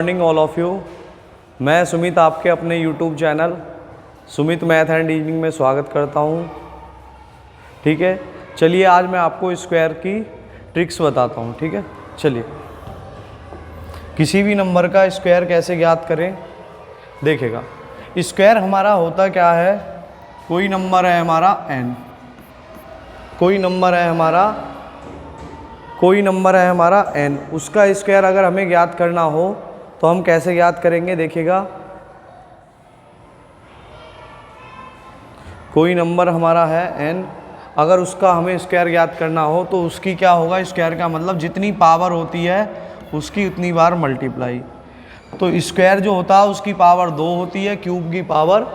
Morning all of you. मैं सुमित आपके अपने YouTube channel Sumit math and reasoning में स्वागत करता हूँ। ठीक है, चलिए आज मैं आपको स्क्वायर की ट्रिक्स बताता हूँ। ठीक है, चलिए किसी भी नंबर का स्क्वायर कैसे ज्ञात करें देखेगा। स्क्वायर हमारा होता क्या है, कोई नंबर है हमारा n, कोई नंबर है हमारा n, उसका स्क्वायर अगर हमें ज्ञात करना हो तो हम कैसे ज्ञात करेंगे देखिएगा। कोई नंबर हमारा है n, अगर उसका हमें स्क्वायर ज्ञात करना हो तो उसकी क्या होगा, स्क्वायर का मतलब जितनी पावर होती है उसकी उतनी बार मल्टीप्लाई। तो स्क्वायर जो होता है उसकी पावर 2 होती है, क्यूब की पावर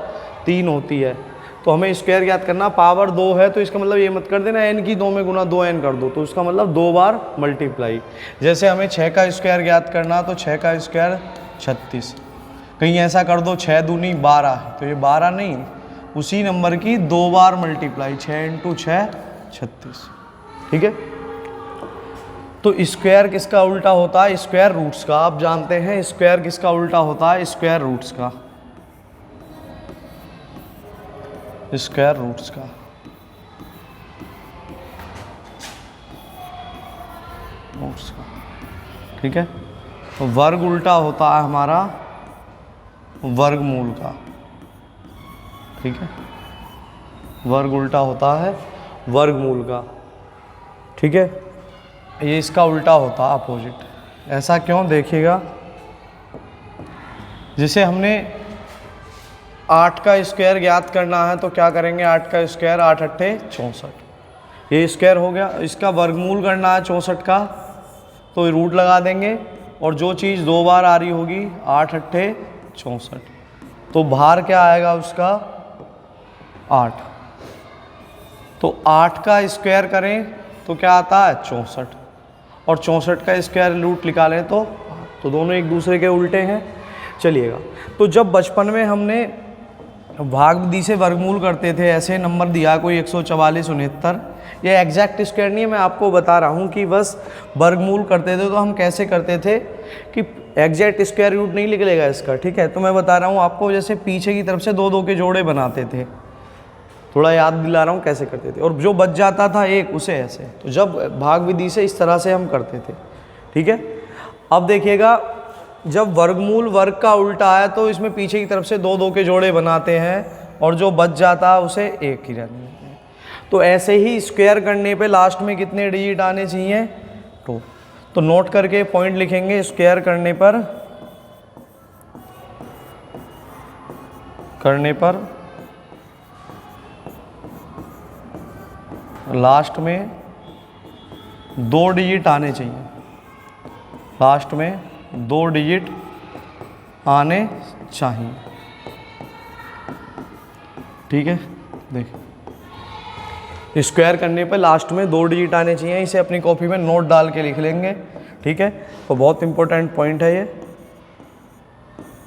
3 होती है। तो हमें स्क्वायर ज्ञात करना, पावर 2 है तो इसका मतलब ये मत कर देना n की 2 में गुना 2n कर दो, तो उसका मतलब 2 बार मल्टीप्लाई। जैसे हमें 6 का स्क्वायर ज्ञात करना तो 6 का स्क्वायर 36, कहीं ऐसा कर दो 6 दूनी 12 है तो ये 12 नहीं, उसी नंबर की 2 बार मल्टीप्लाई, 6 × 6 36। ठीक है, तो स्क्वायर किसका उल्टा होता है, स्क्वायर रूट्स का। आप जानते हैं स्क्वायर किसका उल्टा होता है, स्क्वायर रूट्स का, स्क्वायर रूट्स का। ठीक है, तो वर्ग उल्टा होता है हमारा वर्गमूल का। ठीक है, वर्ग उल्टा होता है वर्गमूल का। ठीक है, ये इसका उल्टा होता है अपोजिट। ऐसा क्यों देखिएगा, जैसे हमने 8 का स्क्वायर ज्ञात करना है तो क्या करेंगे, 8 का स्क्वायर 8 अट्ठे 64, ये स्क्वायर हो गया। इसका वर्गमूल करना है 64 का तो रूट लगा देंगे, और जो चीज़ 2 बार आ रही होगी 8 अट्ठे 64, तो बाहर क्या आएगा उसका 8। तो 8 का स्क्वायर करें तो क्या आता है 64, और 64 का स्क्वायर रूट निकालें तो दोनों एक दूसरे के उल्टे हैं। चलिएगा, तो जब बचपन में हमने भाग विधि से वर्गमूल करते थे, ऐसे नंबर दिया कोई 144 69, ये एग्जैक्ट स्क्वायर नहीं है, मैं आपको बता रहा हूँ कि बस वर्गमूल करते थे तो हम कैसे करते थे कि एग्जैक्ट स्क्वायर रूट नहीं निकलेगा इसका। ठीक है, तो मैं बता रहा हूँ आपको, जैसे पीछे की तरफ से 2 के जोड़े बनाते थे, थोड़ा याद दिला रहा हूँ कैसे करते थे, और जो बच जाता था एक उसे ऐसे। तो जब भाग विधि से इस तरह से हम करते थे। ठीक है, अब देखिएगा जब वर्गमूल वर्ग का उल्टा है तो इसमें पीछे की तरफ से 2 के जोड़े बनाते हैं, और जो बच जाता है उसे एक ही रहने देते हैं। तो ऐसे ही स्क्वायर करने पे लास्ट में कितने डिजिट आने चाहिए 2। तो नोट करके पॉइंट लिखेंगे, स्क्वायर करने पर लास्ट में 2 डिजिट आने चाहिए, लास्ट में 2 डिजिट आने चाहिए। ठीक है, देखिए स्क्वायर करने पे लास्ट में 2 डिजिट आने चाहिए, इसे अपनी कॉपी में नोट डाल के लिख लेंगे। ठीक है, तो बहुत इंपॉर्टेंट पॉइंट है ये,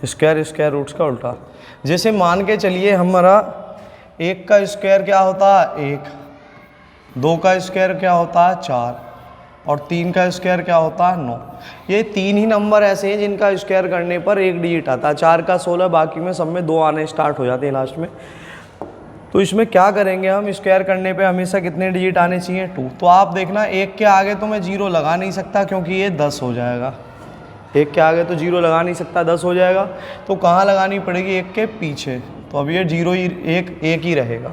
स्क्वायर रूट्स का उल्टा। जैसे मान के चलिए हमारा 1 का स्क्वायर क्या होता है 1, 2 का स्क्वायर क्या होता है 4, और 3 का स्क्वायर क्या होता है 9। ये 3 ही नंबर ऐसे हैं जिनका स्क्वायर करने पर 1 डिजिट आता है। 4 का 16, बाकी में सब में 2 आने स्टार्ट हो जाते हैं लास्ट में। तो इसमें क्या करेंगे हम, स्क्वायर करने पे हमेशा कितने डिजिट आने चाहिए 2। तो आप देखना 1 के आगे तो मैं 0 लगा नहीं सकता क्योंकि ये 10 हो जाएगा, 1 के आगे तो 0 लगा नहीं सकता, 10 हो जाएगा। तो कहाँ लगानी पड़ेगी, 1 के पीछे, तो अब ये 0 ही 1 ही रहेगा।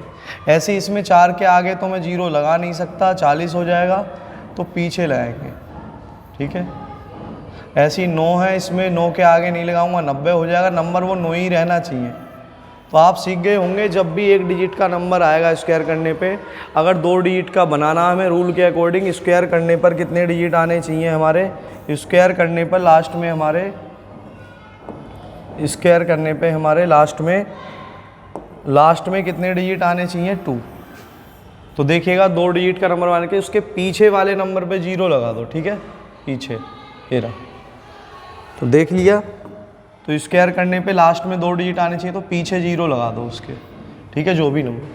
ऐसे इसमें 4 के आगे तो मैं 0 लगा नहीं सकता, 40 हो जाएगा, तो पीछे लगाएंगे। ठीक है, ऐसी 9 है, इसमें 9 के आगे नहीं लगाऊंगा, 90 हो जाएगा, नंबर वो 9 ही रहना चाहिए। तो आप सीख गए होंगे जब भी 1 डिजिट का नंबर आएगा स्क्वायर करने पे, अगर 2 डिजिट का बनाना हमें रूल के अकॉर्डिंग, स्क्वायर करने पर कितने डिजिट आने चाहिए हमारे, स्क्वायर करने पर लास्ट में हमारे, स्क्वायर करने पे हमारे लास्ट में कितने डिजिट आने चाहिए 2। तो देखिएगा 2 डिजिट का नंबर बना के उसके पीछे वाले नंबर पे 0 लगा दो। ठीक है, पीछे ये रहा, तो देख लिया। तो स्क्वायर करने पे लास्ट में 2 डिजिट आने चाहिए तो पीछे 0 लगा दो उसके। ठीक है, जो भी नंबर।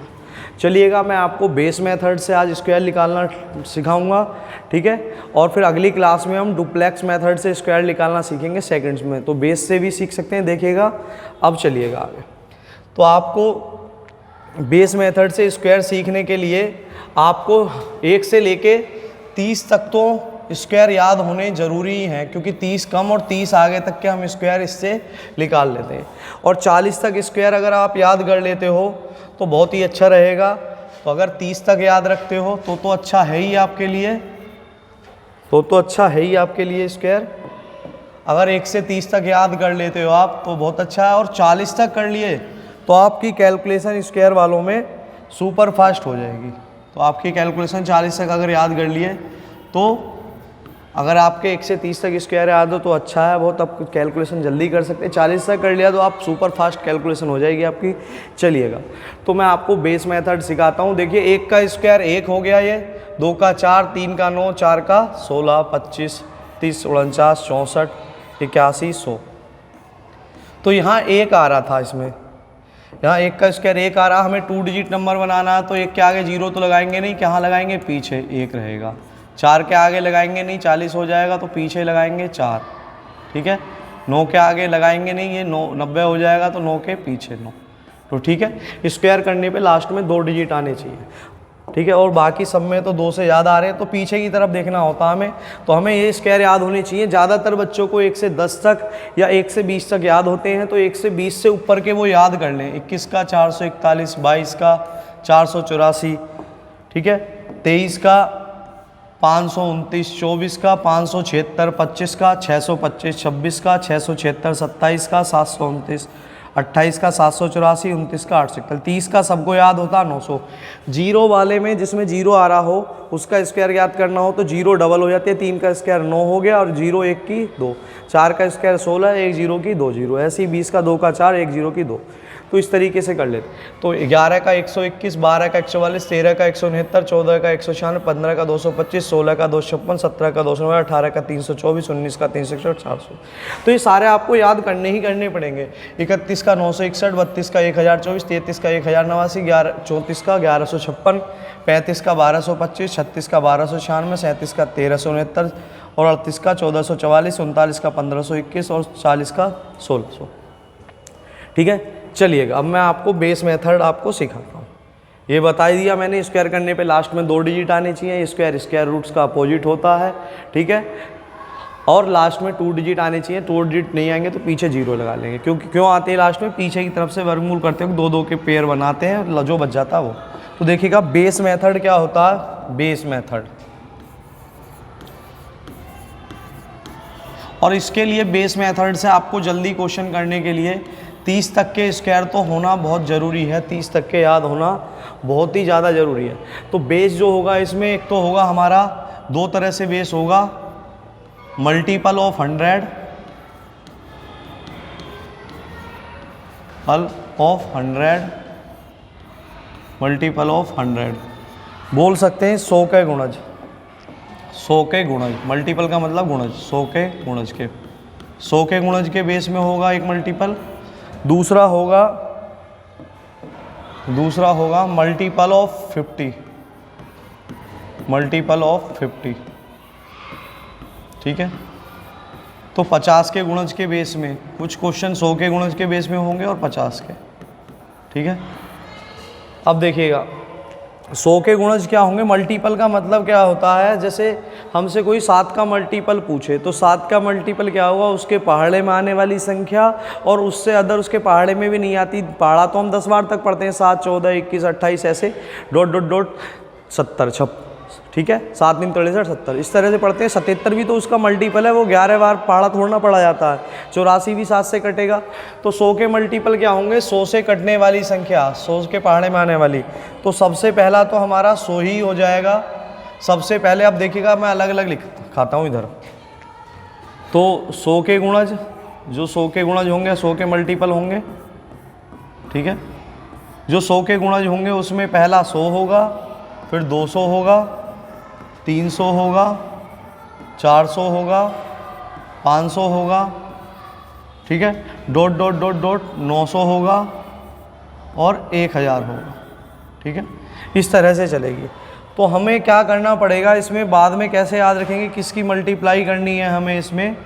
चलिएगा मैं आपको बेस मेथड से आज स्क्वायर निकालना सिखाऊंगा, ठीक है। और फिर अगली क्लास में हम डुप्लेक्स मेथड से स्क्वायर निकालना सीखेंगे सेकंड्स में, तो बेस से भी सीख सकते हैं, देखिएगा। अब चलिएगा आगे। तो आपको बेस मेथड से स्क्वायर सीखने के लिए आपको 1 से लेके 30 तक तो स्क्वायर याद होने ज़रूरी हैं, क्योंकि 30 कम और 30 आगे तक के हम स्क्वायर इससे निकाल लेते हैं। और 40 तक स्क्वायर अगर आप याद कर लेते हो तो बहुत ही अच्छा रहेगा। तो अगर 30 तक याद रखते हो तो अच्छा है ही आपके लिए, तो अच्छा है ही आपके लिए स्क्वायर। अगर 1 से 30 तक याद कर लेते हो आप तो बहुत अच्छा है। और 40 तक कर लिए तो आपकी कैलकुलेशन स्क्वायर वालों में सुपर फास्ट हो जाएगी। तो आपकी कैलकुलेशन 40 तक अगर याद कर लिए तो अगर आपके 1 से 30 तक स्क्वायर याद हो तो अच्छा है बहुत, आप कैलकुलेशन जल्दी कर सकते हैं। 40 तक कर लिया तो आप सुपर फास्ट कैलकुलेशन हो जाएगी आपकी। चलिएगा तो मैं आपको बेस मेथड सिखाता हूँ। देखिए 1 का स्क्वायर 1 हो गया, ये 2 का 4, 3 का 9, 4 का 16, 25, 30, 49, 64, 81, 100। तो यहाँ 1 आ रहा था, इसमें यहाँ 1 का स्क्वायर 1 आ रहा, हमें 2 डिजिट नंबर बनाना है। तो 1 के आगे 0 तो लगाएंगे नहीं, कहाँ लगाएंगे, पीछे 1 रहेगा। 4 के आगे लगाएंगे नहीं, 40 हो जाएगा, तो पीछे लगाएंगे 4, ठीक है। 9 के आगे लगाएंगे नहीं, ये 9 90 हो जाएगा, तो 9 के पीछे 9, तो ठीक है। स्क्वायर करने पे लास्ट में 2 डिजिट आने चाहिए, ठीक है। और बाकी सब में तो 2 से ज़्यादा आ रहे हैं, तो पीछे की तरफ देखना होता है हमें। तो हमें ये स्क्वायर याद होनी चाहिए। ज़्यादातर बच्चों को 1 से 10 तक या 1 से 20 तक याद होते हैं, तो 1 से 20 से ऊपर के वो याद कर लें। 21 का 441, 22 का 484, ठीक है, 23 का 529, 24 का 576, 25 का 625, 26 का 676, 27 का 729, 28 का 784, 29 का 871, 30 का सबको याद होता 900। जीरो वाले में जिसमें जीरो आ रहा हो उसका स्क्वायर याद करना हो तो जीरो डबल हो जाती है। 3 का स्क्वायर 9 हो गया और 0 1 की 2, 4 का स्क्वायर 16, 1 0 की 2 0, ऐसे ही 20 का 2 का 4, 1 0 की 2। तो इस तरीके से कर लेते। तो 11 का 121, 12 का 144, 13 का 169, 14 का 196, 15 का 225, 16 का 256, 17 का 290, 18 का 324, 19 का 361, 400। तो ये सारे आपको याद करने ही करने पड़ेंगे। 31 का 961, 32 का 1024, 33 का 1089, 34 का 1156, 35 का 1225, 36 का 1296, 37 का 1369 और 38 का 1444, 39 का 1521 और 40 का 1600, ठीक है। चलिएगा अब मैं आपको बेस मेथड आपको सिखाता हूँ। ये बता ही दिया मैंने, स्क्वायर करने पे लास्ट में 2 डिजिट आने चाहिए। स्क्वायर रूट्स का अपोजिट होता है, ठीक है। और लास्ट में 2 डिजिट आने चाहिए। 2 डिजिट नहीं आएंगे तो पीछे 0 लगा लेंगे, क्योंकि क्यों आते हैं लास्ट में, पीछे की तरफ से वर्गमूल करते हैं, 2 2 के पेयर बनाते हैं, जो बच जाता है वो। तो देखिएगा बेस मेथड क्या होता है, बेस मेथड। और इसके लिए बेस मेथड से आपको जल्दी क्वेश्चन करने के लिए 30 तक के स्क्वायर तो होना बहुत ज़रूरी है। 30 तक के याद होना बहुत ही ज़्यादा ज़रूरी है। तो बेस जो होगा इसमें एक तो होगा हमारा 2 तरह से बेस होगा, मल्टीपल ऑफ 100, मल्टीपल ऑफ 100 बोल सकते हैं 100 के गुणज। 100 के गुणज, मल्टीपल का मतलब गुणज, 100 के गुणज के, 100 के गुणज के बेस में होगा एक मल्टीपल। दूसरा होगा मल्टीपल ऑफ 50, मल्टीपल ऑफ 50, ठीक है। तो 50 के गुणज के बेस में कुछ क्वेश्चन 100 के गुणज के बेस में होंगे और 50 के, ठीक है। अब देखिएगा 100 के गुणज क्या होंगे, मल्टीपल का मतलब क्या होता है, जैसे हमसे कोई 7 का मल्टीपल पूछे तो 7 का मल्टीपल क्या होगा, उसके पहाड़े में आने वाली संख्या और उससे अदर उसके पहाड़े में भी नहीं आती। पहाड़ा तो हम 10 बार तक पढ़ते हैं, 7, 14, 21, 28 ऐसे डॉट डॉट डॉट 70, ठीक है, 7 दिन 63, 70 इस तरह से पढ़ते हैं। 77 भी तो उसका मल्टीपल है, वो 11 बार पहाड़ा थोड़ा ना पढ़ा जाता है। 84 भी 7 से कटेगा। तो 100 के मल्टीपल क्या होंगे, 100 से कटने वाली संख्या, 100 के पहाड़े में आने वाली। तो सबसे पहला तो हमारा 100 ही हो जाएगा सबसे पहले। अब देखिएगा मैं अलग अलग लिखाता हूँ इधर। तो 100 के गुणज, जो 100 के गुणज होंगे 100 के मल्टीपल होंगे, ठीक है। जो 100 के गुणज होंगे उसमें पहला 100 होगा, फिर 200 होगा, 300 होगा, 400 होगा, 500 होगा, ठीक है, डॉट डॉट डॉट डॉट 900 होगा और 1000 होगा, ठीक है, इस तरह से चलेगी। तो हमें क्या करना पड़ेगा इसमें, बाद में कैसे याद रखेंगे किसकी मल्टीप्लाई करनी है हमें इसमें।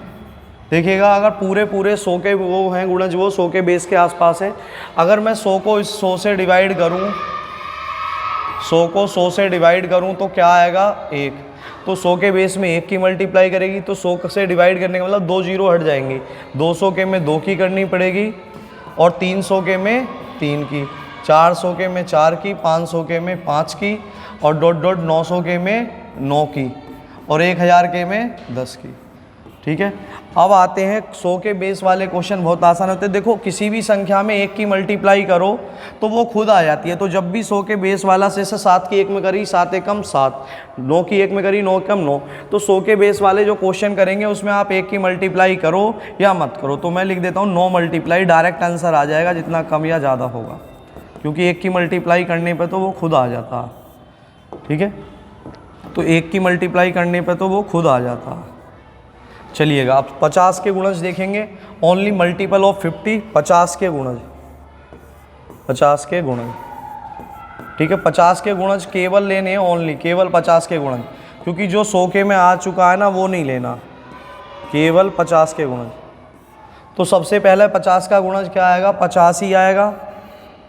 देखिएगा अगर पूरे 100 के वो हैं गुणज, वो 100 के बेस के आसपास है। अगर मैं 100 को इस 100 से डिवाइड करूँ, 100 को 100 से डिवाइड करूँ तो क्या आएगा 1। तो 100 के बेस में 1 की मल्टीप्लाई करेगी, तो 100 से डिवाइड करने का मतलब 2 जीरो हट जाएंगी। 200 के में 2 की करनी पड़ेगी, और 300 के में 3 की, 400 के में 4 की, 500 के में 5 की, और डॉट डॉट 900 के में 9 की, और 1000 के में 10 की। ठीक है, अब आते हैं 100 के बेस वाले क्वेश्चन, बहुत आसान होते हैं। देखो किसी भी संख्या में 1 की मल्टीप्लाई करो तो वो खुद आ जाती है। तो जब भी 100 के बेस वाला से 7 की 1 में करी 7 एकम 7, 9 की 1 में करी 9 एकम 9, तो 100 के बेस वाले जो क्वेश्चन करेंगे उसमें आप 1 की मल्टीप्लाई करो या मत करो। तो मैं लिख देता हूँ 9 मल्टीप्लाई, डायरेक्ट आंसर आ जाएगा जितना कम या ज़्यादा होगा, क्योंकि 1 की मल्टीप्लाई करने पर तो वो खुद आ जाता है। ठीक है, तो 1 की मल्टीप्लाई करने पर तो वो खुद आ जाता है। चलिएगा आप 50 के गुणज देखेंगे, ओनली मल्टीपल ऑफ 50, 50 के गुणज, 50 के गुणज। ठीक है, 50 के गुणज केवल लेने हैं, ओनली केवल 50 के गुणज, क्योंकि जो 100 के में आ चुका है ना वो नहीं लेना, केवल 50 के गुणज। तो सबसे पहले 50 का गुणज क्या आएगा, 50 ही आएगा।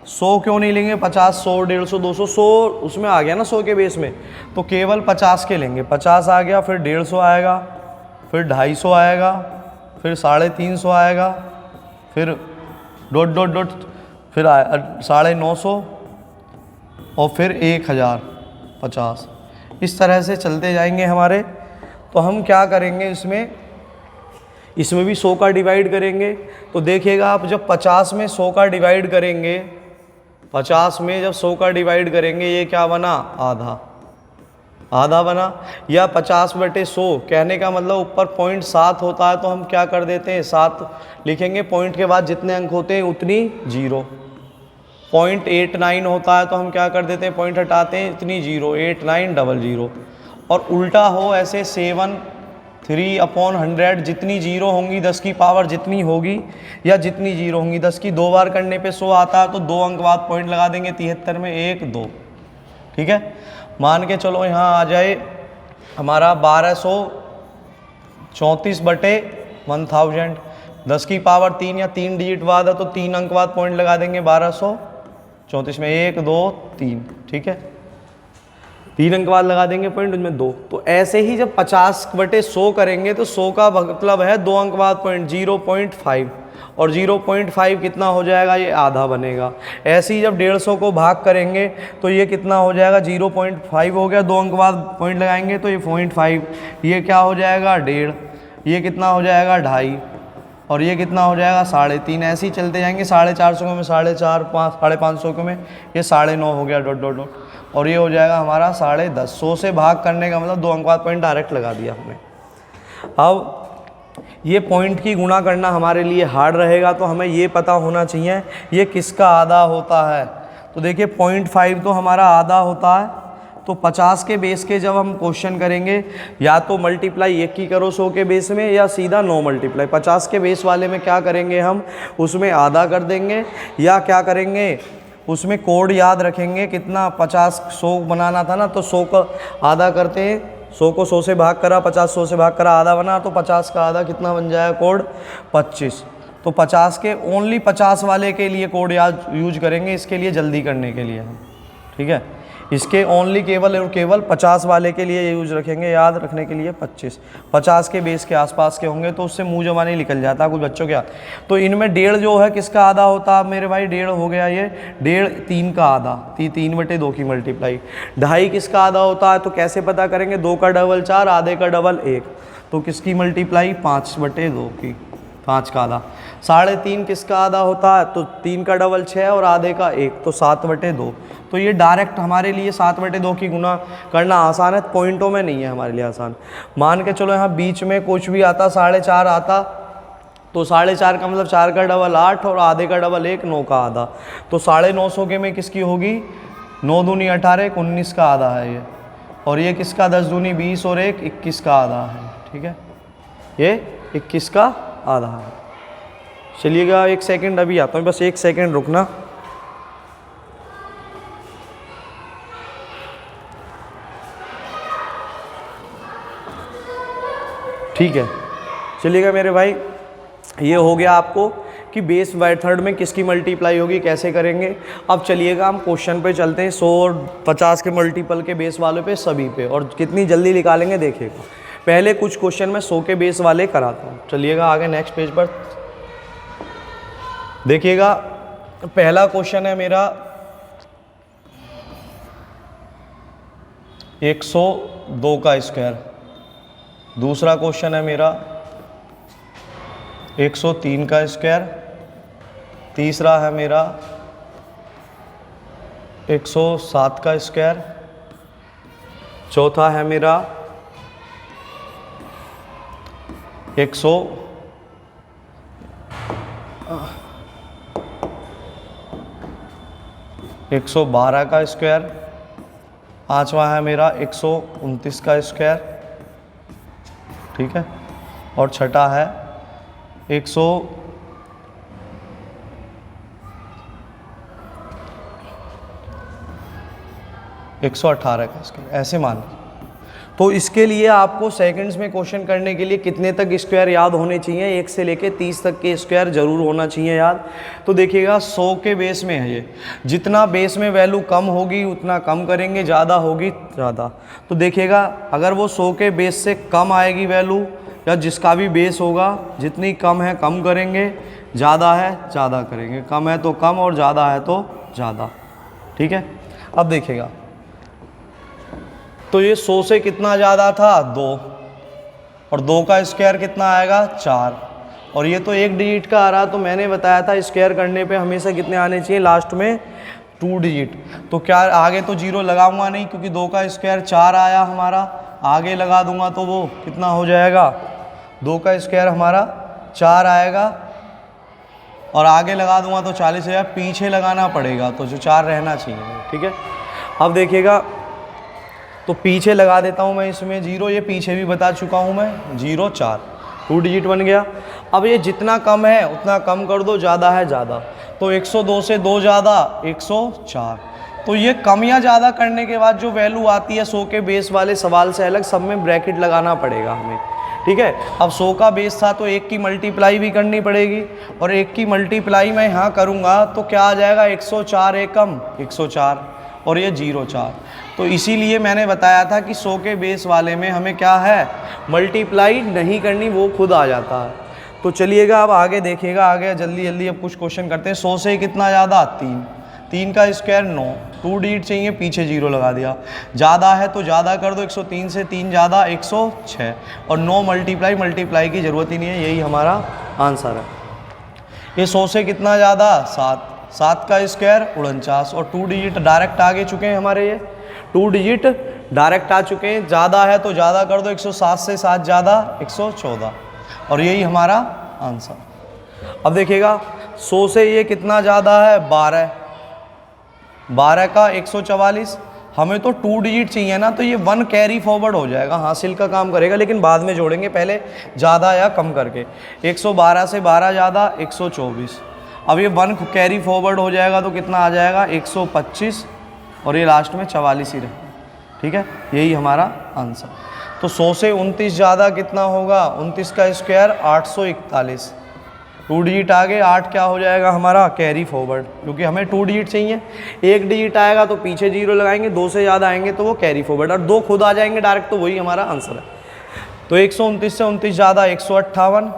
100 क्यों नहीं लेंगे, 50, 100, 150, 200, 100 उसमें आ गया ना 100 के बेस में, तो केवल 50 के लेंगे। 50 आ गया, फिर 150 आएगा, फिर 250 आएगा, फिर 350 आएगा, फिर डॉट डॉट डॉट, फिर 950, और फिर 1050। इस तरह से चलते जाएंगे हमारे। तो हम क्या करेंगे इसमें भी 100 का डिवाइड करेंगे। तो देखिएगा आप जब 50 में 100 का डिवाइड करेंगे, 50 में जब 100 का डिवाइड करेंगे, ये क्या बना, आधा बना। या 50/100 कहने का मतलब ऊपर 0.7 होता है तो हम क्या कर देते हैं 7 लिखेंगे, पॉइंट के बाद जितने अंक होते हैं उतनी जीरो। 0.89 होता है तो हम क्या कर देते हैं, पॉइंट हटाते हैं, इतनी जीरो, 8900। और उल्टा हो ऐसे 7 3/100, जितनी जीरो होंगी 10 की पावर जितनी होगी या जितनी जीरो होंगी, 10 की 2 बार करने पे 100 आता है, तो 2 अंक बाद पॉइंट लगा देंगे 73 में 1 2। ठीक है, मान के चलो यहाँ आ जाए हमारा 1234/1000, 10 की पावर 3 या 3 डिजिट बाद है तो 3 अंक बाद पॉइंट लगा देंगे 1234 में 1 2 3। ठीक है, 3 अंक बाद लगा देंगे पॉइंट, उनमें 2। तो ऐसे ही जब 50/100 करेंगे तो 100 का मतलब है 2 अंक बाद पॉइंट 0.5, और 0.5 कितना हो जाएगा, ये आधा बनेगा। ऐसे ही जब 150 को भाग करेंगे तो ये कितना हो जाएगा, 0.5 हो गया, 2 अंक बाद पॉइंट लगाएंगे तो ये 0.5, ये क्या हो जाएगा 1.5, ये कितना हो जाएगा 2.5, और ये कितना हो जाएगा 3.5। ऐसे ही चलते जाएंगे, 450 में 4.5, 550 में ये 9.5 हो गया, डॉट डॉट डॉट, और ये हो जाएगा हमारा 10.5। 100 से भाग करने का मतलब 2 अंक बाद पॉइंट डायरेक्ट लगा दिया हमने। अब ये पॉइंट की गुणा करना हमारे लिए हार्ड रहेगा, तो हमें ये पता होना चाहिए ये किसका आधा होता है। तो देखिए 0.5 तो हमारा आधा होता है। तो 50 के बेस के जब हम क्वेश्चन करेंगे, या तो मल्टीप्लाई 1 की करो 100 के बेस में, या सीधा 9 मल्टीप्लाई। 50 के बेस वाले में क्या करेंगे, हम उसमें आधा कर देंगे, या क्या करेंगे उसमें कोड याद रखेंगे कितना, 50 100 बनाना था ना, तो 100 का आधा करते हैं, 100 को 100 से भाग करा, 50 100 से भाग करा, आधा बना, तो 50 का आधा कितना बन जाएगा, कोड 25। तो 50 के ओनली 50 वाले के लिए कोड याद यूज करेंगे, इसके लिए जल्दी करने के लिए हम। ठीक है, इसके ओनली केवल और केवल 50 वाले के लिए यूज रखेंगे, याद रखने के लिए 25। 50 के बेस के आसपास के होंगे तो उससे मुंह जमाने निकल जाता कुछ बच्चों के हाथ। तो इनमें 1.5 जो है किसका आधा होता है मेरे भाई, 1.5 हो गया ये, 1.5 3 का आधा, 3/2 की मल्टीप्लाई। 2.5 किसका आधा होता है, तो कैसे पता करेंगे, 2 का डबल 4, आधे का डबल 1, तो किसकी मल्टीप्लाई 5/2 की, 5 का आधा। 3.5 किसका आधा होता है, तो 3 का डबल 6 और आधे का 1, तो 7/2। तो ये डायरेक्ट हमारे लिए 7/2 की गुना करना आसान है, पॉइंटों में नहीं है हमारे लिए आसान। मान के चलो यहाँ बीच में कुछ भी आता, 4.5 आता, तो 4.5 का मतलब 4 का डबल 8 और आधे का डबल 1, 9 का आधा। तो 950 के में किसकी होगी, 9 दूनी 18, 19 का आधा है ये, और ये किसका 10 दूनी 20 और 1 21 का आधा है। ठीक है, ये 21 का आधा है। चलिएगा 1 सेकंड, अभी आता हूँ, बस 1 सेकंड रुकना। ठीक है, चलिएगा मेरे भाई, ये हो गया आपको कि बेस मेथड में किसकी मल्टीप्लाई होगी, कैसे करेंगे। अब चलिएगा हम क्वेश्चन पे चलते हैं, 100 और 50 के मल्टीपल के बेस वालों पे, सभी पे, और कितनी जल्दी निकालेंगे देखिएगा। पहले कुछ क्वेश्चन मैं 100 के बेस वाले कराता हूँ। चलिएगा आगे नेक्स्ट पेज पर देखिएगा। पहला क्वेश्चन है मेरा 102 का स्क्वायर। दूसरा क्वेश्चन है मेरा 103 का स्क्वायर। तीसरा है मेरा 107 का स्क्वायर। चौथा है मेरा 112 का स्क्वायर। पांचवा है मेरा 129 का स्क्वायर, ठीक है। और छठा है 118 का स्क्वायर, ऐसे मान। तो इसके लिए आपको सेकंड्स में क्वेश्चन करने के लिए कितने तक स्क्वायर याद होने चाहिए, 1 से लेके 30 तक के स्क्वायर जरूर होना चाहिए याद। तो देखिएगा 100 के बेस में है ये, जितना बेस में वैल्यू कम होगी उतना कम करेंगे, ज़्यादा होगी ज़्यादा। तो देखिएगा अगर वो 100 के बेस से कम आएगी वैल्यू, या जिसका भी बेस होगा, जितनी कम है कम करेंगे, ज़्यादा है ज़्यादा करेंगे, कम है तो कम और ज़्यादा है तो ज़्यादा, ठीक है। अब देखिएगा तो ये 100 से कितना ज़्यादा था 2, और 2 का स्क्वायर कितना आएगा 4, और ये तो एक डिजिट का आ रहा। तो मैंने बताया था स्क्वायर करने पे हमेशा कितने आने चाहिए, लास्ट में 2 डिजिट। तो क्या आगे तो 0 लगाऊंगा नहीं, क्योंकि 2 का स्क्वायर 4 आया हमारा, आगे लगा दूंगा तो वो कितना हो जाएगा, 2 का स्क्वायर हमारा 4 आएगा, और आगे लगा दूंगा तो 40 हज़ार, पीछे लगाना पड़ेगा, तो जो 4 रहना चाहिए, ठीक है। अब देखिएगा तो पीछे लगा देता हूँ मैं इसमें 0, ये पीछे भी बता चुका हूँ मैं, 0 4, 2 डिजिट बन गया। अब ये जितना कम है उतना कम कर दो, ज़्यादा है ज़्यादा। तो 102 से 2 ज़्यादा 104। तो ये कम या ज़्यादा करने के बाद जो वैल्यू आती है 100 के बेस वाले सवाल से अलग, सब में ब्रैकेट लगाना पड़ेगा हमें, ठीक है। अब 100 का बेस था तो 1 की मल्टीप्लाई भी करनी पड़ेगी, और 1 की मल्टीप्लाई मैं यहाँ करूँगा तो क्या आ जाएगा, 104 एकम 104, और ये 04। तो इसीलिए मैंने बताया था कि 100 के बेस वाले में हमें क्या है, मल्टीप्लाई नहीं करनी, वो खुद आ जाता है। तो चलिएगा अब आगे देखिएगा, आगे जल्दी जल्दी अब कुछ क्वेश्चन करते हैं। 100 से कितना ज़्यादा 3, 3 का स्क्वायर 9, 2 डिजिट चाहिए, पीछे 0 लगा दिया। ज़्यादा है तो ज़्यादा कर दो, 103 से 3 ज़्यादा 106, और 9 मल्टीप्लाई की ज़रूरत ही नहीं है, यही हमारा आंसर है। ये 100 से कितना ज़्यादा 7, 7 का स्क्वायर 49, और 2 डिजिट डायरेक्ट आगे चुके हैं हमारे, ये 2 डिजिट डायरेक्ट आ चुके हैं। ज़्यादा है तो ज़्यादा कर दो, 107 से 7 ज़्यादा 114, और यही हमारा आंसर। अब देखिएगा 100 से ये कितना ज़्यादा है 12, 12 का 144। हमें तो 2 डिजिट चाहिए ना, तो ये 1 कैरी फॉरवर्ड हो जाएगा, हासिल का काम करेगा, लेकिन बाद में जोड़ेंगे, पहले ज़्यादा या कम करके। 112 से 12 ज़्यादा 124। अब ये 1 कैरी फॉरवर्ड हो जाएगा तो कितना आ जाएगा 125, और ये लास्ट में 44 ही रहेगा, ठीक है। यही हमारा आंसर। तो 100 से 29 ज़्यादा कितना होगा, 29 का स्क्वायर 841, 2 डिजिट आगे, 8 क्या हो जाएगा हमारा कैरी फॉरवर्ड, क्योंकि हमें 2 डिजिट चाहिए। 1 डिजिट आएगा तो पीछे 0 लगाएंगे, 2 से ज़्यादा आएंगे तो वो कैरी फॉरवर्ड, और 2 खुद आ जाएंगे डायरेक्ट, तो वही हमारा आंसर है। तो 129 से 29 ज़्यादा 158,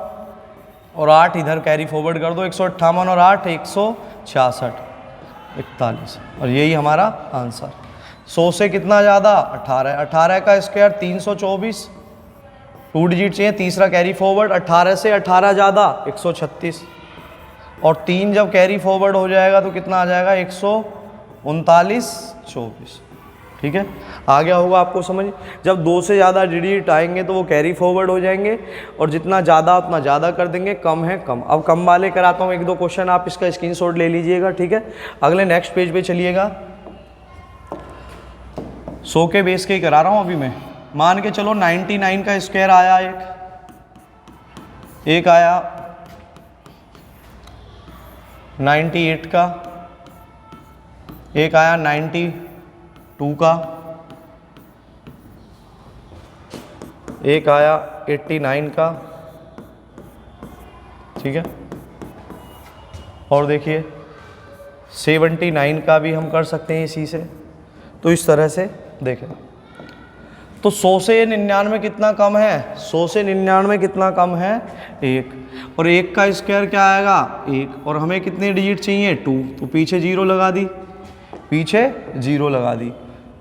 और 8 इधर कैरी फॉरवर्ड कर दो, 158 और 8 166, 41, और यही हमारा आंसर। 100 से कितना ज़्यादा 18, 18 का स्क्वायर 324, 2 डिजिट चाहिए, तीसरा कैरी फॉरवर्ड, 18 से 18 ज़्यादा 136, और 3 जब कैरी फॉरवर्ड हो जाएगा तो कितना आ जाएगा 139 24, ठीक है। आ गया होगा आपको समझ। जब 2 से ज़्यादा डिजिट आएंगे तो वो कैरी फॉरवर्ड हो जाएंगे, और जितना ज़्यादा उतना ज़्यादा कर देंगे, कम है कम। अब कम वाले कराता हूँ 1-2 क्वेश्चन, आप इसका स्क्रीनशॉट ले लीजिएगा, ठीक है। अगले नेक्स्ट पेज पे चलिएगा। 100 के बेस के ही करा रहा हूँ अभी मैं। मान के चलो 99 का स्क्वायर आया, एक आया 98 का, एक आया 92 का, एक आया 89 का, ठीक है। और देखिए 79 का भी हम कर सकते हैं इसी से। तो इस तरह से देखें तो 100 से 99 कितना कम है, 100 से 99 कितना कम है 1, और 1 का स्क्वायर क्या आएगा 1, और हमें कितने डिजिट चाहिए 2, तो पीछे 0 लगा दी, पीछे 0 लगा दी,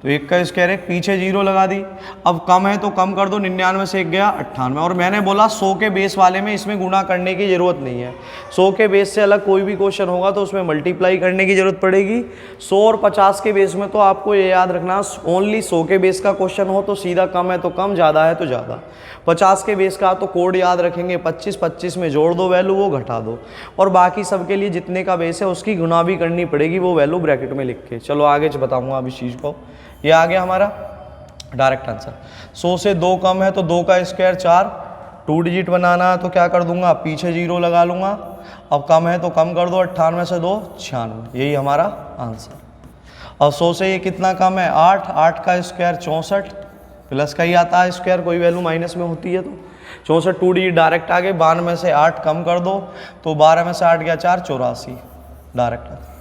तो 1 का स्क्वायर 1, पीछे 0 लगा दी। अब कम है तो कम कर दो, 99 से 1 गया 98, और मैंने बोला 100 के बेस वाले में इसमें गुणा करने की ज़रूरत नहीं है। 100 के बेस से अलग कोई भी क्वेश्चन होगा तो उसमें मल्टीप्लाई करने की ज़रूरत पड़ेगी। 100 और 50 के बेस में तो आपको ये याद रखना, ओनली 100 के बेस का क्वेश्चन हो तो सीधा कम है तो कम, ज़्यादा है तो ज़्यादा। 50 के बेस का तो कोड याद रखेंगे 25, 25 में जोड़ दो वैल्यू, वो घटा दो, और बाकी सबके लिए जितने का बेस है उसकी गुणा भी करनी पड़ेगी, वो वैल्यू ब्रैकेट में लिख के। चलो आगे बताऊँगा अब इस चीज़ को। ये आ गया हमारा डायरेक्ट आंसर। 100 से 2 कम है तो 2 का स्क्वायर 4, 2 डिजिट बनाना है तो क्या कर दूंगा, पीछे 0 लगा लूँगा। अब कम है तो कम कर दो, 98 से 2 96, यही हमारा आंसर। अब 100 से ये कितना कम है 8, 8 का स्क्वायर 64, प्लस का ही आता है स्क्वायर, कोई वैल्यू माइनस में होती है तो 64, 2 डिजिट डायरेक्ट आगे, 92 से 8 कम कर दो तो 12 में से 8 गया 4, 84 डायरेक्ट आता।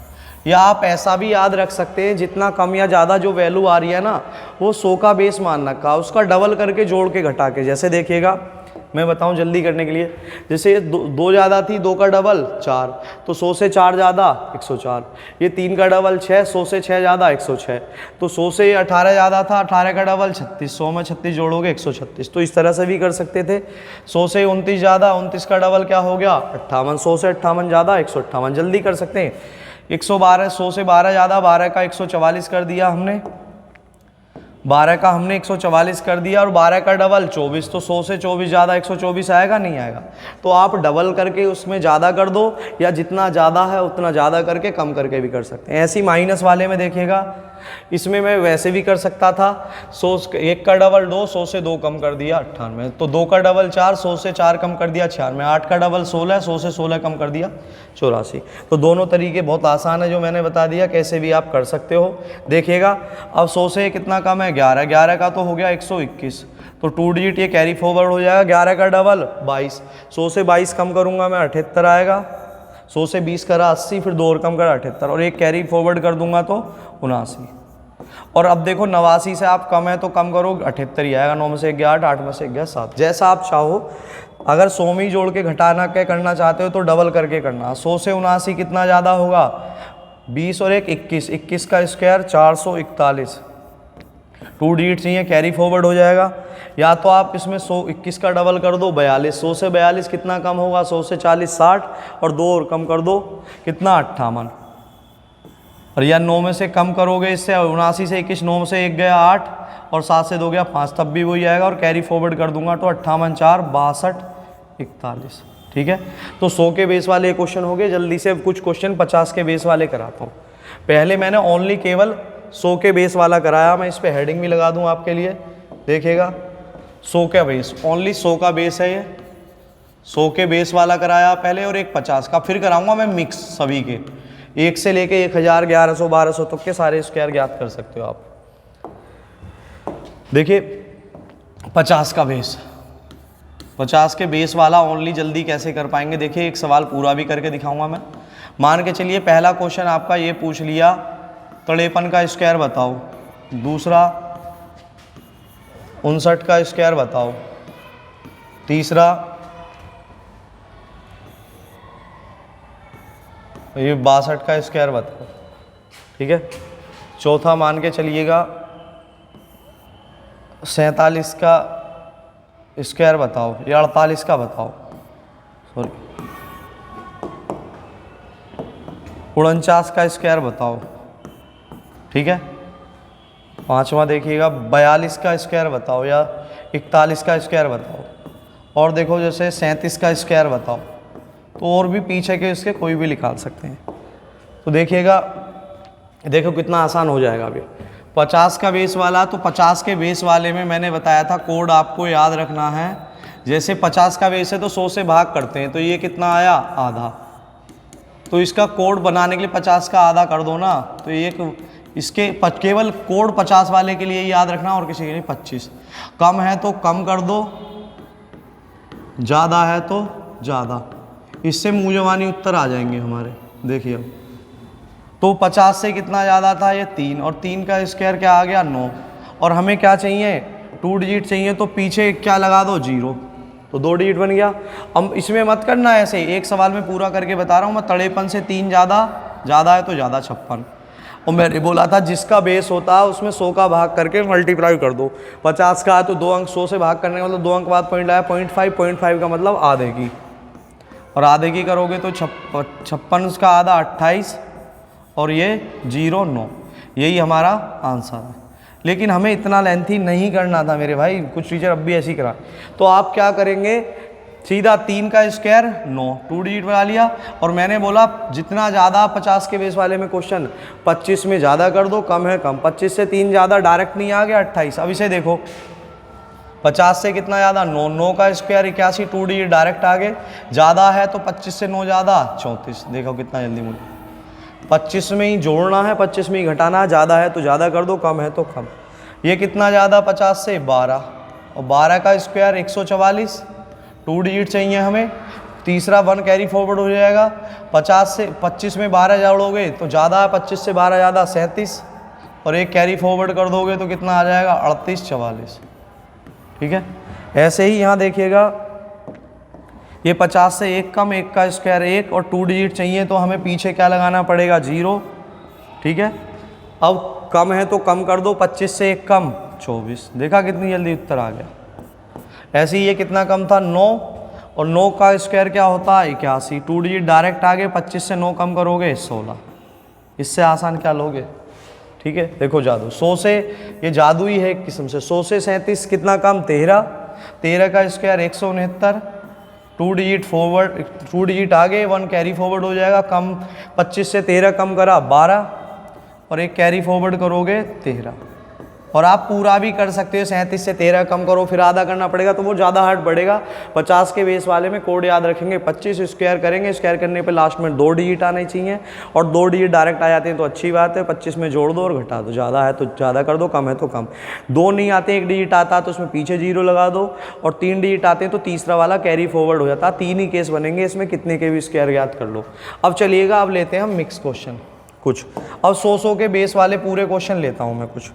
या आप ऐसा भी याद रख सकते हैं, जितना कम या ज़्यादा जो वैल्यू आ रही है ना वो 100 का बेस मान रखा, उसका डबल करके जोड़ के घटा के। जैसे देखिएगा मैं बताऊं जल्दी करने के लिए, जैसे 2 ज़्यादा थी, 2 का डबल 4, तो 100 से 4 ज़्यादा 104, ये 3 का डबल 6, 100 से 6 ज़्यादा 106, तो 100 से 18 ज़्यादा था, 18 का डबल 36, 100 में 36 जोड़ोगे 136। तो इस तरह से भी कर सकते थे। 100 से 29 ज़्यादा, 29 का डबल क्या हो गया 58, 100 से 58 ज़्यादा 158, जल्दी कर सकते हैं। 112, 100 से 12 ज़्यादा, 12 का 144 कर दिया हमने, 12 का हमने 144 कर दिया, और 12 का डबल 24, तो 100 से 24 ज़्यादा 124 आएगा, नहीं आएगा। तो आप डबल करके उसमें ज़्यादा कर दो, या जितना ज़्यादा है उतना ज़्यादा करके कम करके भी कर सकते हैं। ऐसी माइनस वाले में देखिएगा, इसमें मैं वैसे भी कर सकता था, 100 का डबल 2, 100 से 2 कम कर दिया 98, तो 2 का डबल 4, 100 से 4 कम कर दिया 96, 8 का डबल 16, 100 से 16 कम कर दिया 84। तो दोनों तरीके बहुत आसान है जो मैंने बता दिया, कैसे भी आप कर सकते हो। देखिएगा अब 100 से कितना कम है 11, 11 का तो हो गया 121, तो 2 डिजिट ये कैरी फॉरवर्ड हो जाएगा, 11 का डबल 22, 100 से 22 कम करूँगा मैं 78 आएगा, 100 से 20 करा 80, फिर 2 और कम करा 78, और एक कैरी फॉरवर्ड कर दूंगा तो 79। और अब देखो 89 से आप कम है तो कम करो 78 ही आएगा, 9 में से 1 गया 8, 8 में से 1 गया 7, जैसा आप चाहो। अगर 100 में जोड़ के घटाना के करना चाहते हो तो डबल करके करना। 100 से 79 कितना ज़्यादा होगा 20 और 1 21, 21 का स्क्वायर 441, 2 डिजिट चाहिए, कैरी फॉरवर्ड हो जाएगा। या तो आप इसमें 121 का डबल कर दो 42, 100 से 42 कितना कम होगा 100 से 40 60, और 2 और कम कर दो कितना 58, और या 9 में से कम करोगे इससे 79 से 21, 9 में से 1 गया 8, और 7 से 2 गया 5, तब भी वही आएगा, और कैरी फॉरवर्ड कर दूंगा तो 58 4 62 41। ठीक है, तो 100 के बेस वाले क्वेश्चन हो गए। जल्दी से कुछ क्वेश्चन 50 के बेस वाले कराता हूँ। पहले मैंने ओनली केवल 100 के बेस वाला कराया, मैं इस पर हेडिंग भी लगा दूँ आपके लिए, देखिएगा 100 का बेस, ओनली 100 का बेस है ये, 100 के बेस वाला कराया पहले, और एक 50 का फिर कराऊंगा मैं मिक्स सभी के, 1 से लेके 1000 1100 1200 तक के सारे स्क्वायर ज्ञात कर सकते हो आप। देखिए 50 का बेस, 50 के बेस वाला ओनली जल्दी कैसे कर पाएंगे, देखिए एक सवाल पूरा भी करके दिखाऊंगा मैं। मान के चलिए पहला क्वेश्चन आपका ये पूछ लिया 53 का स्क्वायर बताओ, दूसरा 59 का स्क्वायर बताओ, तीसरा ये 62 का स्क्वायर बताओ, ठीक है। चौथा मान के चलिएगा 47 का स्क्वायर बताओ, या 48 का बताओ, सॉरी 49 का स्क्वायर बताओ, ठीक है। पांचवा देखिएगा 42 का स्क्वायर बताओ, या 41 का स्क्वायर बताओ, और देखो जैसे 37 का स्क्वायर बताओ, तो और भी पीछे के इसके कोई भी निकाल सकते हैं। तो देखिएगा, देखो कितना आसान हो जाएगा अभी। 50 का बेस वाला, तो 50 के बेस वाले में मैंने बताया था कोड आपको याद रखना है। जैसे 50 का बेस है तो 100 से भाग करते हैं, तो ये कितना आया आधा, तो इसका कोड बनाने के लिए 50 का आधा कर दो ना, तो एक इसके केवल कोड 50 वाले के लिए याद रखना, और किसी के लिए 25। कम है तो कम कर दो, ज़्यादा है तो ज़्यादा, इससे मुँह जबानी उत्तर आ जाएंगे हमारे। देखिए अब तो 50 से कितना ज़्यादा था ये 3, और 3 का स्क्वायर क्या आ गया 9, और हमें क्या चाहिए 2 डिजिट चाहिए, तो पीछे क्या लगा दो 0, तो 2 डिजिट बन गया। अब इसमें मत करना ऐसे, एक सवाल में पूरा करके बता रहा हूँ मैं। तड़ेपन से 3 ज़्यादा है तो ज़्यादा 56, और मैंने बोला था जिसका बेस होता है उसमें 100 का भाग करके मल्टीप्लाई कर दो। 50 का है तो 2 अंक 100 से भाग करने का मतलब 2 अंक बाद पॉइंट आया 0.5 का मतलब आधे की, और आधे की करोगे तो 56 का आधा 28, और ये 0 9, यही हमारा आंसर है। लेकिन हमें इतना लेंथी नहीं करना था मेरे भाई, कुछ टीचर अब भी ऐसे ही करा। तो आप क्या करेंगे, सीधा 3 का स्क्वायर 9, 2 डिजिट बना लिया, और मैंने बोला जितना ज़्यादा 50 के बेस वाले में क्वेश्चन 25 में ज़्यादा कर दो, कम है कम। 25 से 3 ज़्यादा डायरेक्ट नहीं आ गया 28। अब इसे देखो 50 से कितना ज़्यादा 9, 9 का स्क्वायर 81, 2 डिजिट डायरेक्ट आ गए। ज़्यादा है तो 25 से 9 ज़्यादा 34, देखो कितना जल्दी मुझे 25 में ही जोड़ना है, 25 में ही घटाना है। ज़्यादा है तो ज़्यादा कर दो, कम है तो कम। ये कितना ज़्यादा 50 से 12, और 12 का स्क्वायर 144, 2 डिजिट चाहिए हमें। तीसरा 1 कैरी फॉरवर्ड हो जाएगा। 50 से 25 में 12 जोड़ोगे तो ज़्यादा है, 25 से 12 ज़्यादा 37, और एक कैरी फॉरवर्ड कर दोगे तो कितना आ जाएगा 38 44। ठीक है, ऐसे ही यहाँ देखिएगा ये 50 से 1 कम, 1 का स्क्वायर 1, और 2 डिजिट चाहिए तो हमें पीछे क्या लगाना पड़ेगा 0। ठीक है, अब कम है तो कम कर दो, 25 से 1 कम 24, देखा कितनी जल्दी उत्तर आ गया। ऐसे ही ये कितना कम था 9, और 9 का स्क्वायर क्या होता है 81, 2 डिजिट डायरेक्ट आगे, 25 से 9 कम करोगे 16, इससे आसान क्या लोगे। ठीक है, देखो जादू 100 से, ये जादू ही है एक किस्म से। 100 से 37 कितना कम 13, 13 का स्क्वायर 169, 2 डिजिट फॉरवर्ड, 2 डिजिट आगे, 1 कैरी फॉरवर्ड हो जाएगा, कम 25 से 13 कम करा 12, और एक कैरी फॉरवर्ड करोगे 13। और आप पूरा भी कर सकते हो, 37 से 13 कम करो फिर आधा करना पड़ेगा तो वो ज़्यादा हार्ड बढ़ेगा। 50 के बेस वाले में कोड याद रखेंगे, 25 स्क्वायर करेंगे, स्क्वायर करने पे लास्ट में 2 डिजिट आने चाहिए, और 2 डिजिट डायरेक्ट आ जाते हैं तो अच्छी बात है। 25 में जोड़ दो और घटा दो, ज़्यादा है तो ज़्यादा कर दो, कम है तो कम। 2 नहीं आते, 1 डिजिट आता तो उसमें पीछे 0 लगा दो, और 3 डिजिट आते हैं तो तीसरा वाला कैरी फॉरवर्ड हो जाता। 3 ही केस बनेंगे इसमें, कितने के भी स्क्वायर याद कर लो। अब चलिएगा, अब लेते हैं हम मिक्स क्वेश्चन कुछ। अब 100 के बेस वाले पूरे क्वेश्चन लेता हूँ मैं कुछ।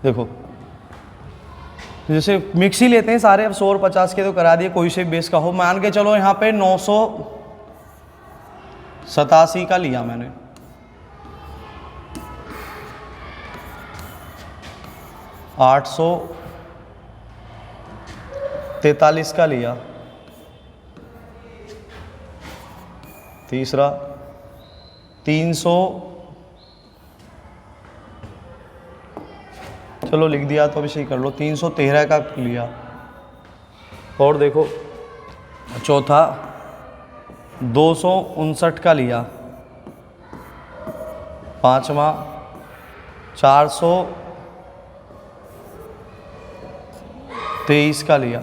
देखो जैसे मिक्स ही लेते हैं सारे, अब 100 और 50 के तो करा दिए, कोई से बेस का हो। मान के चलो यहाँ पे 987 का लिया मैंने, 843 का लिया, तीसरा 300, चलो लिख दिया तो अभी सही कर लो, 313 का लिया, और देखो चौथा 259 का लिया, पांचवा 423 का लिया,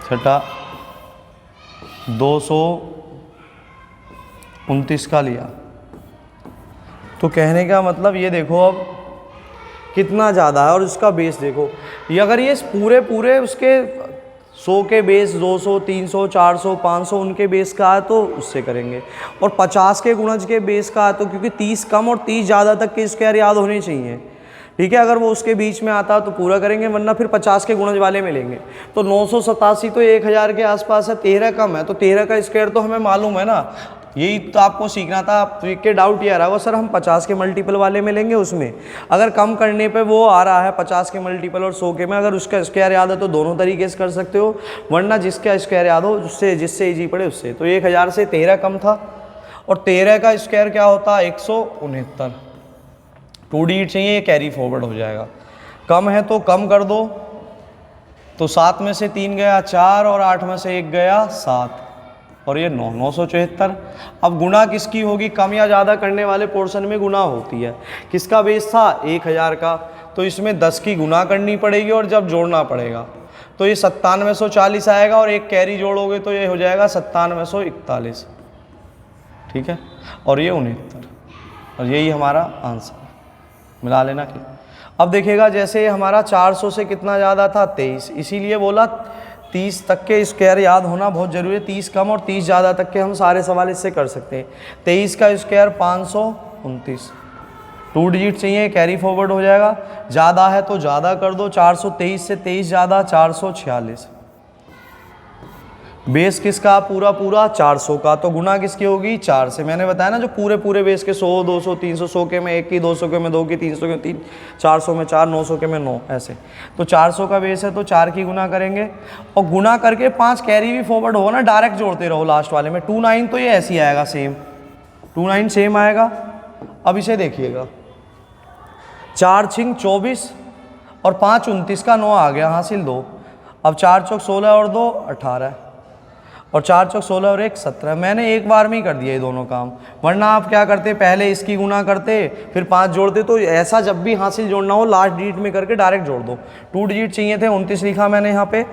छठा 229 का लिया। तो कहने का मतलब ये देखो अब कितना ज़्यादा है, और इसका बेस देखो, ये अगर ये पूरे उसके 100 के बेस 200 300 400 500 उनके बेस का है तो उससे करेंगे, और 50 के गुणज के बेस का है तो, क्योंकि 30 कम और 30 ज़्यादा तक के स्क्वायर याद होने चाहिए। ठीक है, अगर वो उसके बीच में आता तो पूरा करेंगे, वरना फिर 50 के गुणज वाले में लेंगे। तो 987 तो 1000 के आसपास है, 13 कम है तो 13 का स्क्वायर तो हमें मालूम है ना। यही तो आपको सीखना था, आपके डाउट ये आ रहा होगा सर हम 50 के मल्टीपल वाले में लेंगे, उसमें अगर कम करने पे वो आ रहा है 50 के मल्टीपल और 100 के में, अगर उसका स्क्वायर याद है तो दोनों तरीके से कर सकते हो, वरना जिसका स्क्वायर याद हो उससे, जिससे ईजी पड़े उससे। तो 1000 से 13 कम था, और 13 का स्क्वायर क्या होता है 169, 2 डिजिट चाहिए, ये कैरी फॉरवर्ड हो जाएगा। कम है तो कम कर दो, तो 7 में से 3 गया 4, और 8 में से 1 गया 7, और ये 974। अब गुणा किसकी होगी, कम या ज़्यादा करने वाले पोर्शन में गुणा होती है। किसका बेस था 1000 का, तो इसमें 10 की गुणा करनी पड़ेगी और जब जोड़ना पड़ेगा तो ये 9740 आएगा, और एक कैरी जोड़ोगे तो ये हो जाएगा 9741। ठीक है, और ये 69, और यही हमारा आंसर, मिला लेना कि। अब देखिएगा जैसे हमारा 400 से कितना ज़्यादा था 23, इसीलिए बोला 30 तक के स्क्वायर याद होना बहुत ज़रूरी है। 30 कम और 30 ज़्यादा तक के हम सारे सवाल इससे कर सकते हैं। 23 का स्क्वायर 529, 2 डिजिट चाहिए, कैरी फॉरवर्ड हो जाएगा। ज़्यादा है तो ज़्यादा कर दो, 423 से 23 ज़्यादा 446। बेस किसका पूरा पूरा 400 का, तो गुना किसकी होगी 4 से। मैंने बताया ना जो पूरे पूरे बेस के 100 200 300, 100 के में 1 की, 200 के में 2 की, 300 के में 3, 400 में 4, 900 के में 9, ऐसे। तो 400 का बेस है तो 4 की गुना करेंगे और गुना करके 5 कैरी भी फॉरवर्ड होगा ना, डायरेक्ट जोड़ते रहो लास्ट वाले में। 29 तो ये ऐसे ही आएगा सेम, 29 सेम आएगा। अब इसे देखिएगा 4 छिंग 24 और 5 29 का 9 आ गया, हासिल 2। अब 4 चौक 16 और 2 18 और 4 चौक 16 और 1 17। मैंने एक बार में ही कर दिया ये दोनों काम, वरना आप क्या करते पहले इसकी गुना करते फिर 5 जोड़ते। तो ऐसा जब भी हासिल जोड़ना हो लास्ट डिजिट में करके डायरेक्ट जोड़ दो। 2 डिजिट चाहिए थे, 29 लिखा मैंने यहाँ पे।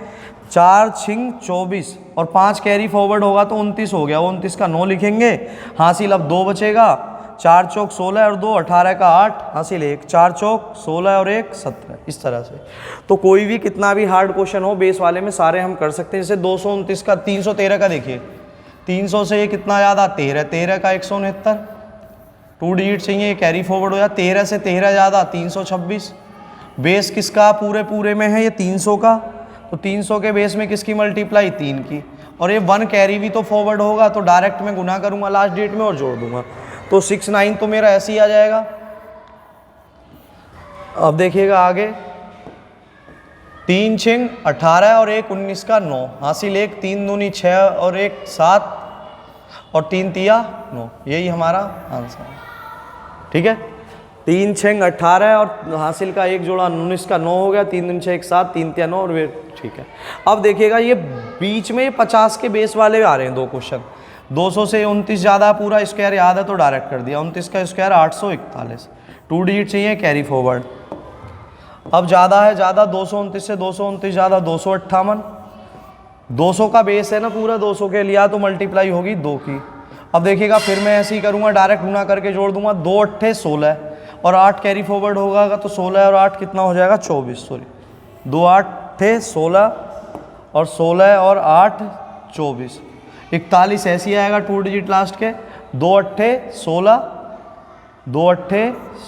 4 छिंग 24 और 5 कैरी फॉरवर्ड होगा तो 29 हो गया, 29 का 9 लिखेंगे, हासिल अब 2 बचेगा। 4 चौक 16 और 2 18 का 8, हासिल 1। 4 चौक 16 और 1 17, इस तरह से। तो कोई भी कितना भी हार्ड क्वेश्चन हो बेस वाले में सारे हम कर सकते हैं। जैसे 229 का 313 का देखिए, 300 से ये कितना ज़्यादा 13, 13 का 169, 2 डिजिट चाहिए, कैरी फॉरवर्ड हो जाए। 13 से 13 ज़्यादा 326। बेस किसका पूरे पूरे में है ये 300 का, तो 300 के बेस में किसकी मल्टीप्लाई 3 की, और ये 1 कैरी भी तो फॉरवर्ड होगा तो डायरेक्ट मैं गुना करूँगा लास्ट डिजिट में और जोड़ दूंगा। तो 69 तो मेरा ऐसे ही आ जाएगा। अब देखिएगा आगे, 3 छिंग 18 और 1 19 का 9, हासिल 1। 3 दूनी 6 और 1 7 और 3 तिया 9, यही हमारा आंसर है। ठीक है, 3 छिंग 18 और हासिल का 1 जोड़ा 19 का 9 हो गया। 3 दूनी 6 1 7, 3 तिया 9 और वे, ठीक है। अब देखिएगा ये बीच में 50 के बेस वाले आ रहे हैं 2 क्वेश्चन। 200 से 29 ज़्यादा, पूरा स्क्वायर याद है तो डायरेक्ट कर दिया। 29 का स्क्वायर 841, 2 डिजिट चाहिए, कैरी फॉरवर्ड। अब ज़्यादा है, ज़्यादा 229 से 229 ज़्यादा 258। 200 का बेस है ना पूरा, 200 के लिया तो मल्टीप्लाई होगी 2 की। अब देखिएगा फिर मैं ऐसे ही करूँगा, डायरेक्ट गुना करके जोड़ दूंगा। 2 अट्ठे 16 और 8 कैरी फॉरवर्ड होगा तो 16 और 8 कितना हो जाएगा 24, सॉरी 2 8 16 और 16 और 8 24, 41 ऐसे ही आएगा 2 डिजिट लास्ट के। 2 अट्ठे 16, 2 अट्ठे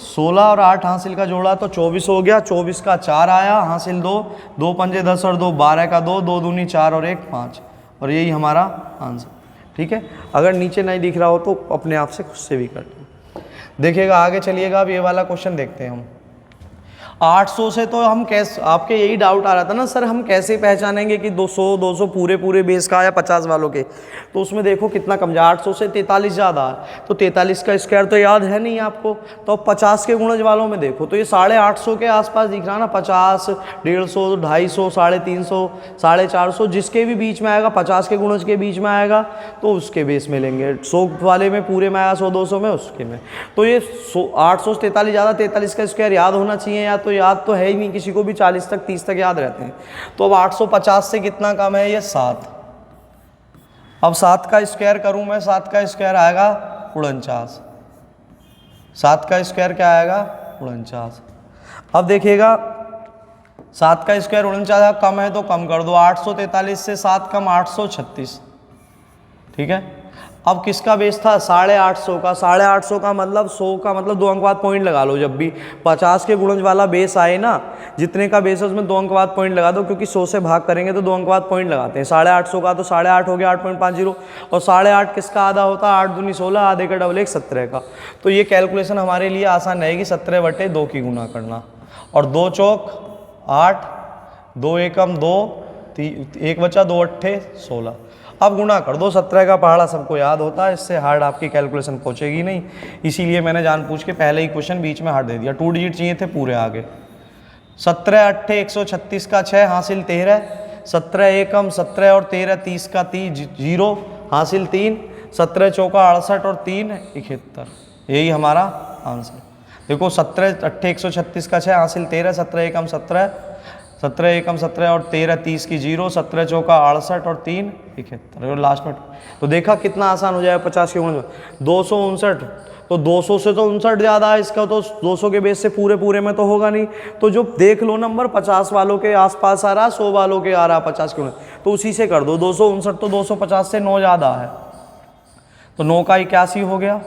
16 और 8 हासिल का जोड़ा तो 24 हो गया। 24 का 4 आया, हासिल 2, 2 पंजे 10 और 2 12 का 2, 2 दूनी 4 और 1 5, और यही हमारा आंसर। ठीक है, अगर नीचे नहीं दिख रहा हो तो अपने आप से खुद से भी कर लो। देखिएगा आगे चलिएगा, अब ये वाला क्वेश्चन देखते हैं हम। 800 से तो हम कैसे, आपके यही डाउट आ रहा था ना सर हम कैसे पहचानेंगे कि 200 पूरे पूरे बेस का या 50 वालों के, तो उसमें देखो कितना कम जाए। 800 से 43 ज़्यादा है तो 43 का स्क्वायर तो याद है नहीं आपको, तो 50 के गुणज वालों में देखो तो ये 850 के आसपास दिख रहा ना। 50, 150, 250, 350, 450, जिसके भी बीच में आएगा 50 के गुणज के बीच में आएगा तो उसके बेस में लेंगे। 100 वाले में पूरे में आया, 100 200 में उसके में। तो ये 800 से 43 ज़्यादा, 43 का स्क्वायर याद होना चाहिए, या तो याद तो है ही नहीं किसी को भी, 40 तक 30 तक याद रहते हैं। तो अब 850 से कितना कम है ये 7। अब 7 का स्क्वायर करूं मैं, 7 का स्क्वायर आएगा 49। 7 का स्क्वायर क्या आएगा 49। अब देखिएगा 7 का स्क्वायर 49 कम है तो कम कर दो। 843 से 7 कम 836। ठीक है, अब किसका बेस था 850 का। 850 का मतलब 100 का मतलब 2 अंक बाद पॉइंट लगा लो। जब भी 50 के गुणज वाला बेस आए ना, जितने का बेस है उसमें 2 अंक बाद पॉइंट लगा दो, क्योंकि 100 से भाग करेंगे तो 2 अंक बाद पॉइंट लगाते हैं। 850 का तो 8.5 हो गया 8.50, और 8.5 किसका आधा होता है 8 दूनी 16, आधे का डबल 1 17 का। तो ये कैलकुलेशन हमारे लिए आसान रहेगी, 17/2 की गुना करना, और 2 चौक 8, 2 एकम 2, 1 बचा 2 अट्ठे 16। अब गुना कर दो, 17 का पहाड़ा सबको याद होता है, इससे हार्ड आपकी कैलकुलेशन पहुंचेगी नहीं, इसीलिए मैंने जानबूझ के पहले ही क्वेश्चन बीच में हार्ड दे दिया। 2 डिजिट चाहिए थे पूरे आगे। 17 अट्ठे 136 का 6, हासिल 13। 17 एकम 17 और 13 30 का 30 0, हासिल 3। 17 चौका 68 और 3 71, यही हमारा आंसर। देखो 17 अट्ठे 136 का 6, हासिल 13। 17 एकम 17, 17 एकम 17 और 13 30 की 0, 17 चौका 68 और 3 71, और लास्ट में। तो देखा कितना आसान हो जाएगा 50 के गुणज में। 259 तो 200 से तो 59 ज़्यादा है इसका, तो 200 के बेस से पूरे पूरे में तो होगा नहीं। तो जो देख लो नंबर 50 वालों के आसपास आ रहा, 100 वालों के आ रहा, 50 क्यों नहीं, तो उसी से कर दो। 259 तो 250 से 9 ज़्यादा है, तो 9 का 81 हो गया।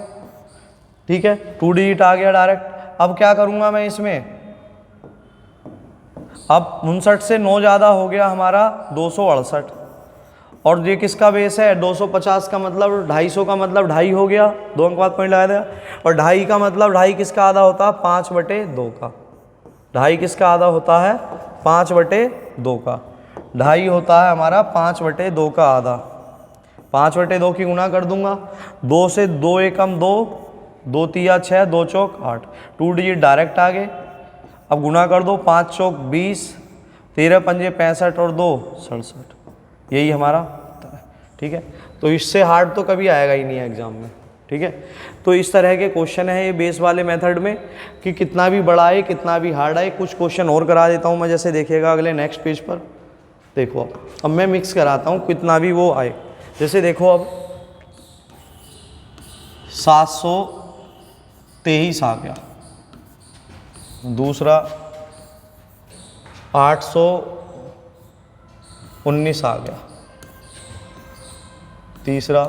ठीक है, 2 डिजिट आ गया डायरेक्ट। अब क्या करूँगा मैं इसमें, अब 59 से 9 ज़्यादा हो गया हमारा 268, और ये किसका बेस है 250 का, मतलब 250 का मतलब 2.5 हो गया, 2 अंक बाद पॉइंट लगा दिया। और 2.5 का मतलब 2.5 किसका आधा होता है 5/2 का, 2.5 किसका आधा होता है 5/2 का, 2.5 होता है हमारा 5/2 का आधा। 5/2 की गुना कर दूंगा, 2 से 2 एकम 2, 2 तिया 6, 2 चौक 8, 2 डिजिट डायरेक्ट आ गए। अब गुना कर दो, 5 चौक 20, 13 पंजे 65 और 2 67, यही हमारा उत्तर है। ठीक है, तो इससे हार्ड तो कभी आएगा ही नहीं है एग्जाम में। ठीक है, तो इस तरह के क्वेश्चन है ये बेस वाले मेथड में, कि कितना भी बड़ा आए कितना भी हार्ड आए। कुछ क्वेश्चन और करा देता हूँ मैं, जैसे देखिएगा अगले नेक्स्ट पेज पर। देखो अब मैं मिक्स कराता हूँ कितना भी वो आए। जैसे देखो अब 723 आ गया, दूसरा 819 आ गया, तीसरा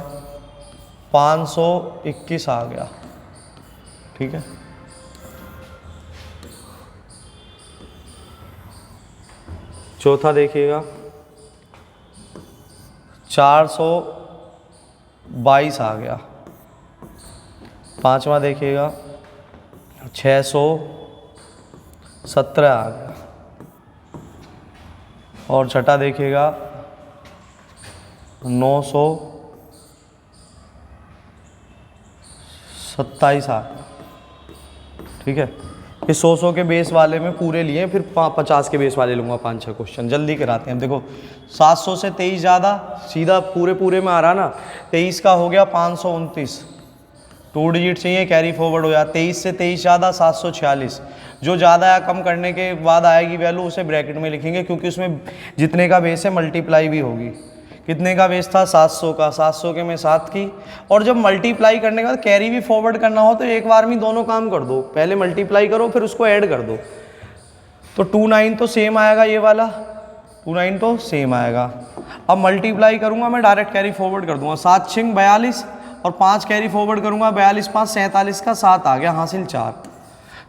521 आ गया। ठीक है, चौथा देखिएगा 422 आ गया, पांचवा देखिएगा 617 आ गया, और छठा देखिएगा 927 आ गया। ठीक है, ये 100 के बेस वाले में पूरे लिए, फिर 50 के बेस वाले लूँगा 5-6 क्वेश्चन। जल्दी कराते हैं। देखो 700 से 23 ज़्यादा, सीधा पूरे पूरे में आ रहा ना, 23 का हो गया 529, 2 डिजिट चाहिए, कैरी फॉरवर्ड हो जाता। 23 से 23 ज़्यादा 746, जो ज़्यादा या कम करने के बाद आएगी वैल्यू उसे ब्रैकेट में लिखेंगे, क्योंकि उसमें जितने का बेस है मल्टीप्लाई भी होगी। कितने का बेस था 700 का, 700 के में 7 की, और जब मल्टीप्लाई करने के बाद कैरी भी फॉरवर्ड करना हो तो एक बार में दोनों काम कर दो, पहले मल्टीप्लाई करो फिर उसको ऐड कर दो। तो 29 तो सेम आएगा, ये वाला 29 तो सेम आएगा। अब मल्टीप्लाई करूँगा मैं, डायरेक्ट कैरी फॉरवर्ड कर दूंगा, 7 6 42 और 5 कैरी फॉरवर्ड करूँगा, 42 5 47 का 7 आ गया, हासिल 4,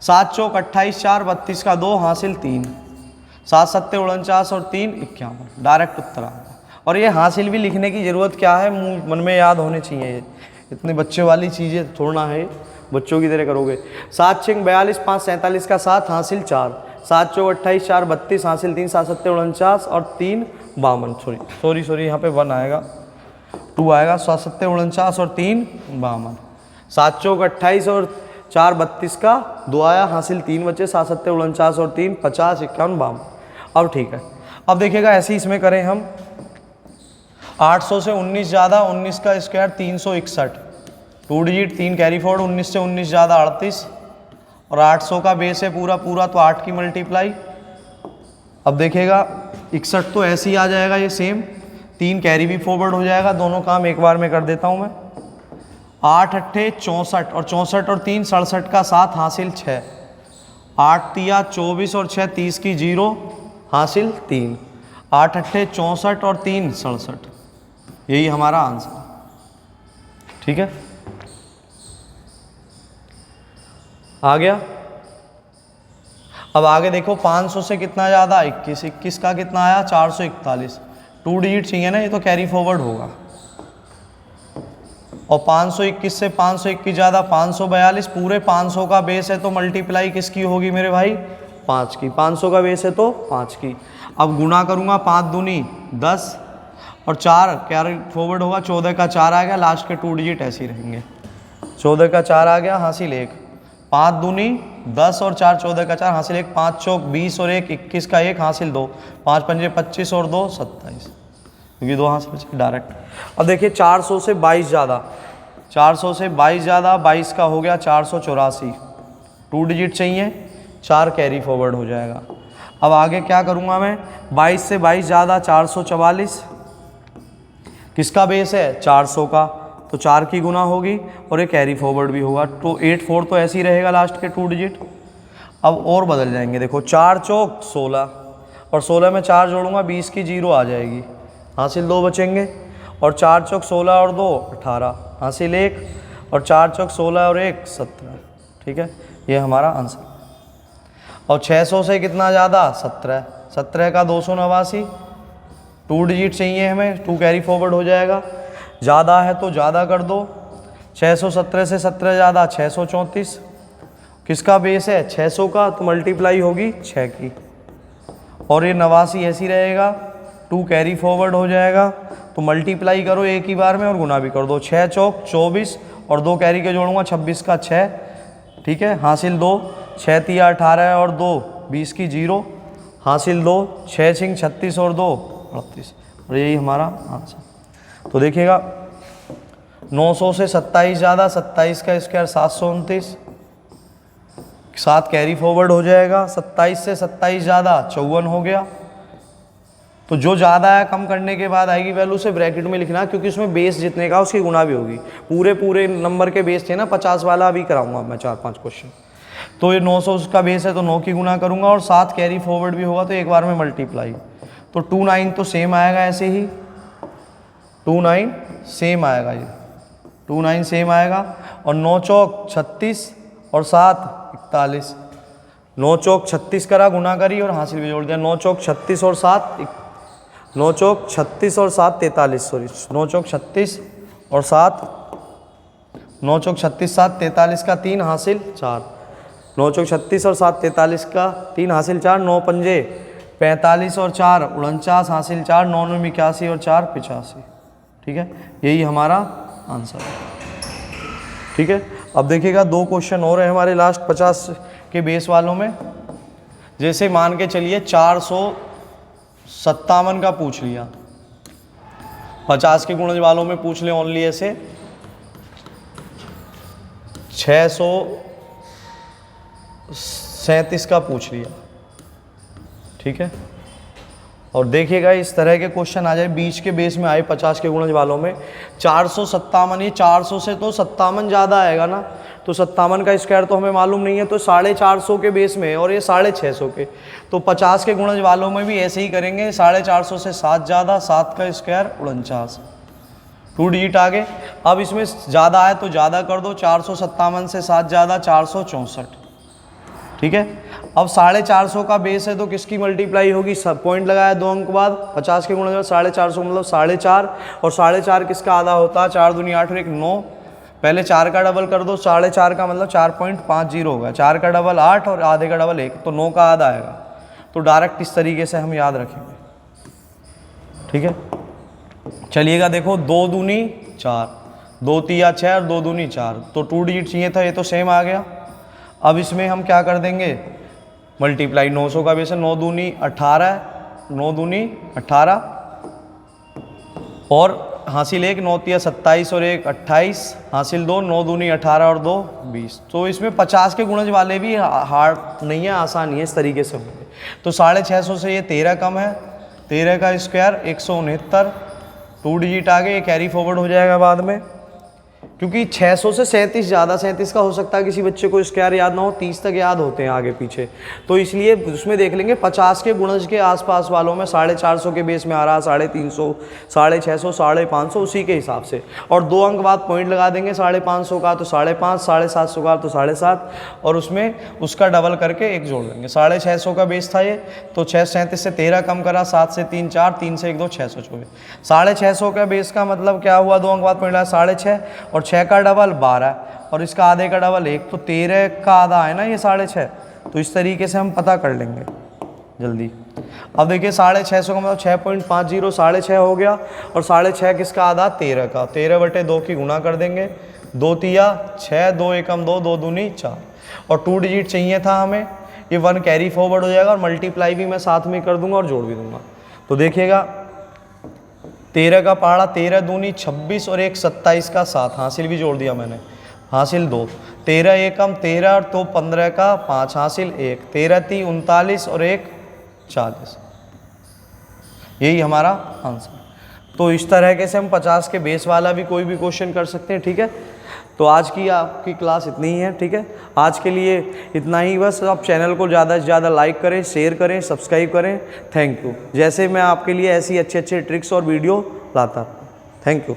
7 चौक 28 4 32 का 2 हासिल 3, 7 7 49 और 3 51, डायरेक्ट उत्तर आ गया। और ये हासिल भी लिखने की ज़रूरत क्या है, मुँह मन में याद होने चाहिए, ये इतने बच्चे वाली चीज़ें छोड़ना है, बच्चों की तरह करोगे। 7 6 42 5 47 का 7 हासिल 4, 7 चौक 28 4 32 हासिल 3, 7 7 49 और 3 52, सॉरी यहाँ पे 1 आएगा, 2 आएगा, 7 7 49 और 3 52, 7 चौक 28 और 4 32 का 2 आया, हासिल 3 बचे, 7 7 49 और 3 50 51 52। अब ठीक है, अब देखिएगा ऐसे ही इसमें करें हम, 800 से 19 ज़्यादा, 19 का स्क्वायर 361, 2 डिजिट 3 कैरी फॉरवर्ड, 19 से 19 ज़्यादा 38, और 800 का बेस है पूरा पूरा, तो 8 की मल्टीप्लाई। अब देखिएगा 61 तो ऐसे ही आ जाएगा, ये सेम, 3 कैरी भी फॉरवर्ड हो जाएगा, दोनों काम एक बार में कर देता हूँ मैं। 8 8 64 और 64 और 3 67 का 7 हासिल 6, 8 तिया 24 और 6 30 की 0 हासिल 3, 8 8 64 और 3 67, यही हमारा आंसर। ठीक है, आ गया। अब आगे देखो 500 से कितना ज़्यादा 21, 21 का कितना आया 441, 2 डिजिट चाहिए ना, ये तो कैरी फॉरवर्ड होगा। और 521 से 521 ज़्यादा 542, पूरे 500 का बेस है तो मल्टीप्लाई किसकी होगी मेरे भाई 5 की, 500 का बेस है तो 5 की। अब गुना करूँगा, 5 दूनी 10 और 4 कैरी फॉरवर्ड होगा, 14 का 4 आ गया, लास्ट के 2 डिजिट ऐसे ही रहेंगे, 14 का 4 आ गया, हासिल 1, 5 दूनी 10 और 4 14 का 4 हासिल 1, 5 चौक 20 और 1 21 का 1 हासिल 2, 5 पंजे 25 और 2 27, क्योंकि 2 हासिल बचे डायरेक्ट। अब देखिए 400 से 22 ज़्यादा, 400 से 22 ज़्यादा 22 का हो गया 484, 2 डिजिट चाहिए, 4 कैरी फॉरवर्ड हो जाएगा। अब आगे क्या करूँगा मैं, 22 से 22 ज़्यादा 444, किसका बेस है 400 का, तो 4 की गुना होगी और ये कैरी फॉरवर्ड भी होगा। तो 8 4 तो ऐसे ही रहेगा लास्ट के 2 डिजिट। अब और बदल जाएंगे, देखो 4 चौक 16 और 16 में 4 जोड़ूंगा 20 की 0 आ जाएगी, हासिल 2 बचेंगे। और 4 चौक 16 और 2 18, हासिल 1। और 4 चौक 16 और 1 17। ठीक है, ये हमारा आंसर। और 600 से कितना ज़्यादा 17, 17 का 289, 2 डिजिट चाहिए हमें, 2 कैरी फॉरवर्ड हो जाएगा। ज़्यादा है तो ज़्यादा कर दो, 617 से 17 ज़्यादा 634। किसका बेस है 600 का, तो मल्टीप्लाई होगी 6 की। और ये 89 ऐसी रहेगा, 2 कैरी फॉरवर्ड हो जाएगा, तो मल्टीप्लाई करो एक ही बार में और गुना भी कर दो। 6 चौक 24 और 2 कैरी के जोड़ूंगा 26 का 6। ठीक है, हासिल 2, 6 तिया 18 और 2 20 की 0, हासिल 2, 6 छिंग 36 और 2 38। और यही हमारा आंसर। तो देखिएगा 900 से 27 ज़्यादा 27 का स्क्वायर 729, 7 कैरी फॉरवर्ड हो जाएगा। 27 से 27 ज़्यादा 54 हो गया। तो जो ज़्यादा है कम करने के बाद आएगी वैल्यू से ब्रैकेट में लिखना, क्योंकि उसमें बेस जितने का उसकी गुना भी होगी। पूरे नंबर के बेस थे ना, 50 वाला अभी कराऊंगा मैं 4-5 क्वेश्चन। तो ये 900 उसका बेस है तो 9 की गुना करूंगा और 7 कैरी फॉरवर्ड भी होगा तो एक बार में मल्टीप्लाई। तो 29 तो सेम आएगा, ऐसे ही 29 सेम आएगा, ये 29 सेम आएगा। और 9 चौक 36 और 7 41, 9 चौक 36 करा, गुना करी और हासिल भी जोड़ दिया। 9 चौक 36 और 7 9 चौक 36 और 7 43, सॉरी 9 चौक 36 और 7 9 चौक 36 7 43 का 3 हासिल 4, 9 चौक 36 और 7 43 का 3 हासिल 4, 9 पंजे 45 और 4 49 हासिल 4, 9 9 81 और 4 85। ठीक है, यही हमारा आंसर है। ठीक है, अब देखिएगा 2 क्वेश्चन और है हमारे लास्ट 50 के बेस वालों में। जैसे मान के चलिए 457 का पूछ लिया, 50 के गुणज वालों में पूछ ले ओनली ऐसे 637 का पूछ लिया। ठीक है, और देखिएगा इस तरह के क्वेश्चन आ जाए बीच के बेस में आए 50 के गुणज वालों में 457, ये 400 से तो 57 ज़्यादा आएगा ना, तो 57 का स्क्वायर तो हमें मालूम नहीं है, तो 450 के बेस में है और ये 650 के। तो 50 के गुणज वालों में भी ऐसे ही करेंगे, 450 से 7 ज़्यादा, 7 का स्क्वायर 49, 2 डिजिट आगे। अब इसमें ज़्यादा है तो ज़्यादा कर दो, 457 से 7 ज़्यादा 464। ठीक है, अब 450 का बेस है तो किसकी मल्टीप्लाई होगी, सब पॉइंट लगाया 2 अंक बाद, 50 के गुणज 450 मतलब 4.5, और 4.5 किसका आधा होता है, 4 दूनी 8 और 1 9, पहले 4 का डबल कर दो, 4.5 का मतलब 4.50 होगा, 4 का डबल 8 और आधे का डबल 1, तो 9 का आधा आएगा। तो डायरेक्ट इस तरीके से हम याद रखेंगे। ठीक है, चलिएगा देखो 2 दूनी 4, 2 तिया 6 और 2 दूनी 4, तो 2 डिजिट चाहिए था, ये तो सेम आ गया। अब इसमें हम क्या कर देंगे मल्टीप्लाई, 900 का बेस है, 9 दूनी 18, 9 दूनी 18 और हासिल 1, 9 तिया 27 और 1 28, हासिल 2, 9 दूनी 18 और 2 20। तो इसमें 50 के गुणज वाले भी हार्ड नहीं है, आसान है, इस तरीके से होंगे। तो 650 से ये 13 कम है, 13 का स्क्वायर 169, 2 डिजिट आगे, ये कैरी फॉरवर्ड हो जाएगा बाद में, क्योंकि 600 से 37 ज़्यादा, 37 का हो सकता है किसी बच्चे को स्क्वायर याद ना हो, 30 तक याद होते हैं आगे पीछे, तो इसलिए उसमें देख लेंगे 50 के गुणज के आसपास वालों में 450 के बेस में आ रहा, 350, 650, 550 उसी के हिसाब से। और 2 अंक बाद पॉइंट लगा देंगे, 550 का तो 550, 750 का तो 750, और उसमें उसका डबल करके 1 जोड़ देंगे। 650 का बेस था ये, तो 637 से 13 कम करा, 7 से 3 4, 3 से 1 2, 624। 650 का बेस का मतलब क्या हुआ, 2 अंक बाद पॉइंट लगा 6.5 और 6 का डबल 12 और इसका आधे का डबल 1, तो 13 का आधा है ना ये 6.5, तो इस तरीके से हम पता कर लेंगे जल्दी। अब देखिए 650 का मतलब 6.50, 6.5 हो गया, और 6.5 किसका आधा, 13 का, 13/2 की गुना कर देंगे, 2 तिया 6, 2 एकम 2, 2 दूनी 4, और 2 डिजिट चाहिए था हमें, ये 1 कैरी फॉरवर्ड हो जाएगा, और मल्टीप्लाई भी मैं साथ में कर दूंगा और जोड़ भी दूंगा। तो देखिएगा 13 का पहाड़ा, 13 दूनी 26 और 1 27 का 7, हासिल भी जोड़ दिया मैंने, हासिल 2, 13 एकम 13 तो 15 का 5, हासिल 1, 13 × 39 और 1 40, यही हमारा आंसर। तो इस तरह के से हम 50 के बेस वाला भी कोई भी क्वेश्चन कर सकते हैं, ठीक है। तो आज की आपकी क्लास इतनी ही है, ठीक है। आज के लिए इतना ही बस। आप चैनल को ज़्यादा से ज़्यादा लाइक करें, शेयर करें, सब्सक्राइब करें। Thank you. जैसे मैं आपके लिए ऐसी अच्छे अच्छे ट्रिक्स और वीडियो लाता। Thank you.